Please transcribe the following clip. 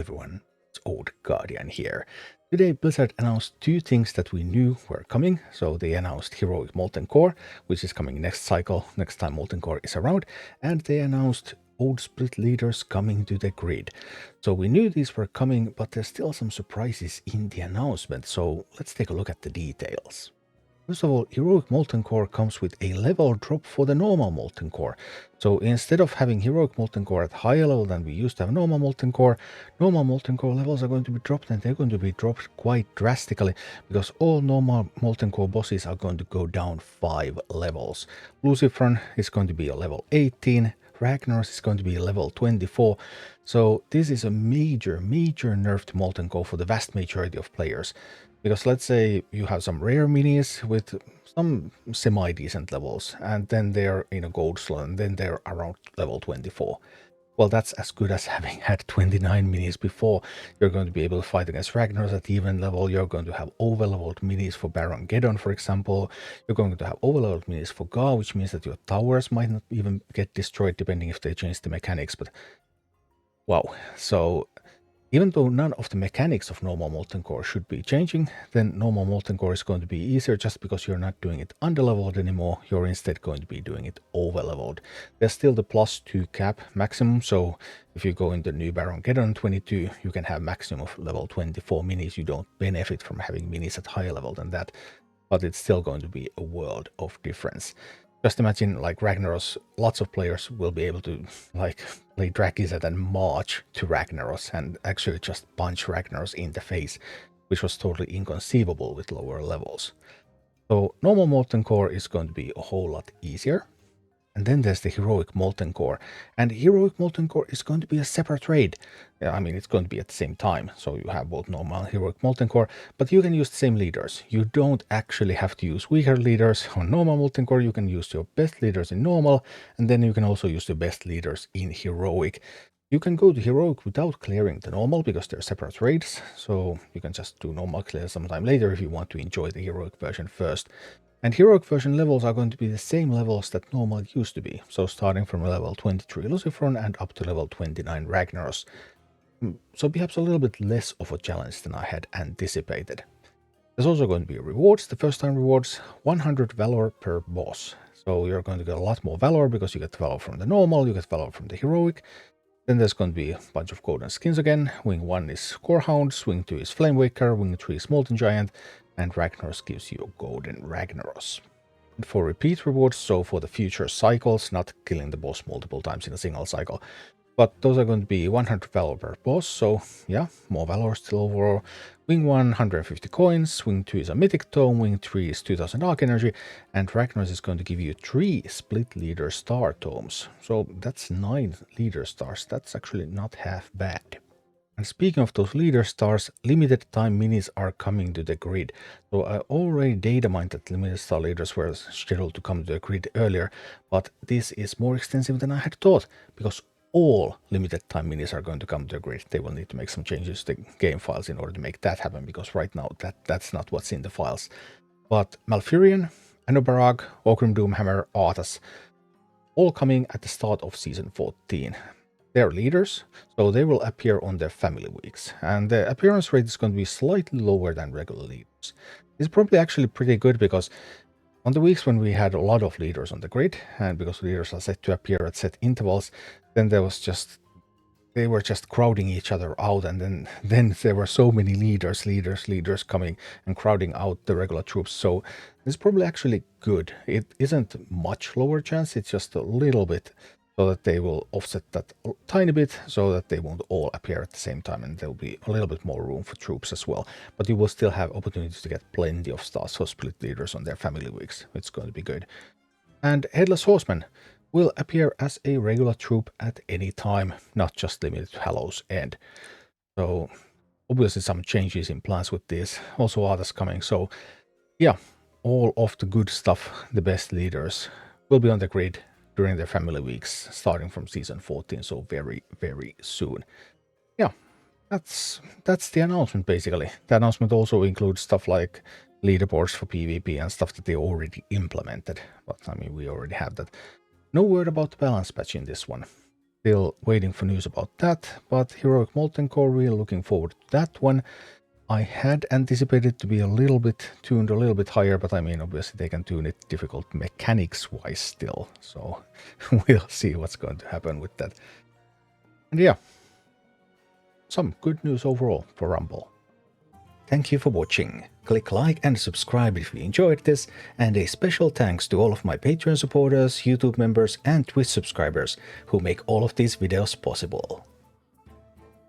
everyone, it's Old Guardian here. Today Blizzard announced two things that we knew were coming. So they announced Heroic Molten Core, which is coming next cycle, next time Molten Core is around, and they announced old split leaders coming to the grid. So we knew these were coming, but there's still some surprises in the announcement, so let's take a look at the details. First of all, Heroic Molten Core comes with a level drop for the normal Molten Core. So instead of having Heroic Molten Core at higher level than we used to have normal Molten Core levels are going to be dropped, and they're going to be dropped quite drastically because all normal Molten Core bosses are going to go down 5 levels. Luciferin is going to be a level 18, Ragnaros is going to be level 24. So this is a major nerf to Molten Core for the vast majority of players. Because let's say you have some rare minis with some semi-decent levels, and then they're in a gold slot, and then they're around level 24. Well, that's as good as having had 29 minis before. You're going to be able to fight against Ragnaros at even level. You're going to have overleveled minis for Baron Geddon, for example. You're going to have overleveled minis for Gar, which means that your towers might not even get destroyed, depending if they change the mechanics. But wow, so even though none of the mechanics of normal Molten Core should be changing, then normal Molten Core is going to be easier just because you're not doing it underleveled anymore. You're instead going to be doing it overleveled. There's still the +2 cap maximum, so if you go in the new Baron Geddon 22, you can have maximum of level 24 minis. You don't benefit from having minis at higher level than that, but it's still going to be a world of difference. Just imagine, like Ragnaros, lots of players will be able to like play Drakizet and march to Ragnaros and actually just punch Ragnaros in the face, which was totally inconceivable with lower levels. So normal Molten Core is going to be a whole lot easier. And then there's the Heroic Molten Core. And Heroic Molten Core is going to be a separate raid. I mean, it's going to be at the same time. So you have both normal and Heroic Molten Core, but you can use the same leaders. You don't actually have to use weaker leaders on normal Molten Core. You can use your best leaders in normal, and then you can also use the best leaders in Heroic. You can go to Heroic without clearing the normal because they're separate raids. So you can just do normal clear sometime later if you want to enjoy the Heroic version first. And Heroic version levels are going to be the same levels that normal used to be, so starting from level 23 Luciferin and up to level 29 Ragnaros. So perhaps a little bit less of a challenge than I had anticipated. There's also going to be rewards, the first time rewards, 100 Valor per boss. So you're going to get a lot more Valor because you get Valor from the normal, you get Valor from the Heroic. Then there's going to be a bunch of golden skins again. Wing 1 is Corehound, Wing 2 is Flamewaker, Wing 3 is Molten Giant, and Ragnaros gives you a golden Ragnaros. And for repeat rewards, so for the future cycles, not killing the boss multiple times in a single cycle, but those are going to be 100 Valor per boss, so yeah, more Valor still overall. Wing 1, 150 coins, Wing 2 is a Mythic Tome, Wing 3 is 2000 Arc Energy, and Ragnaros is going to give you 3 Split Leader Star Tomes. So that's 9 Leader Stars, that's actually not half bad. And speaking of those Leader Stars, limited time minis are coming to the grid. So I already data mined that limited star leaders were scheduled to come to the grid earlier, but this is more extensive than I had thought, because all limited time minis are going to come to the grid. They will need to make some changes to the game files in order to make that happen, because right now that's not what's in the files. But Malfurion, Anobarag, Orgrim Doomhammer, Arthas, all coming at the start of Season 14. They're leaders, so they will appear on their family weeks, and the appearance rate is going to be slightly lower than regular leaders. It's probably actually pretty good because on the weeks when we had a lot of leaders on the grid, and because leaders are set to appear at set intervals, then they were just crowding each other out, and then there were so many leaders coming and crowding out the regular troops. So it's probably actually good. It isn't much lower chance, it's just a little bit, so that they will offset that a tiny bit so that they won't all appear at the same time, and there'll be a little bit more room for troops as well. But you will still have opportunities to get plenty of stars for split leaders on their family weeks. It's going to be good. And Headless Horseman will appear as a regular troop at any time, not just limited to Hallow's End. So obviously some changes in plans with this. Also Arthas coming, so yeah, all of the good stuff, the best leaders, will be on the grid during their family weeks, starting from Season 14, so very, very soon. Yeah, that's the announcement, basically. The announcement also includes stuff like leaderboards for PvP and stuff that they already implemented, but I mean, we already have that. No word about the balance patch in this one. Still waiting for news about that, but Heroic Molten Core, really looking forward to that one. I had anticipated to be a little bit tuned a little bit higher, but I mean, obviously they can tune it difficult mechanics-wise still, so we'll see what's going to happen with that. And yeah, some good news overall for Rumble. Thank you for watching. Click like and subscribe if you enjoyed this, and a special thanks to all of my Patreon supporters, YouTube members and Twitch subscribers who make all of these videos possible.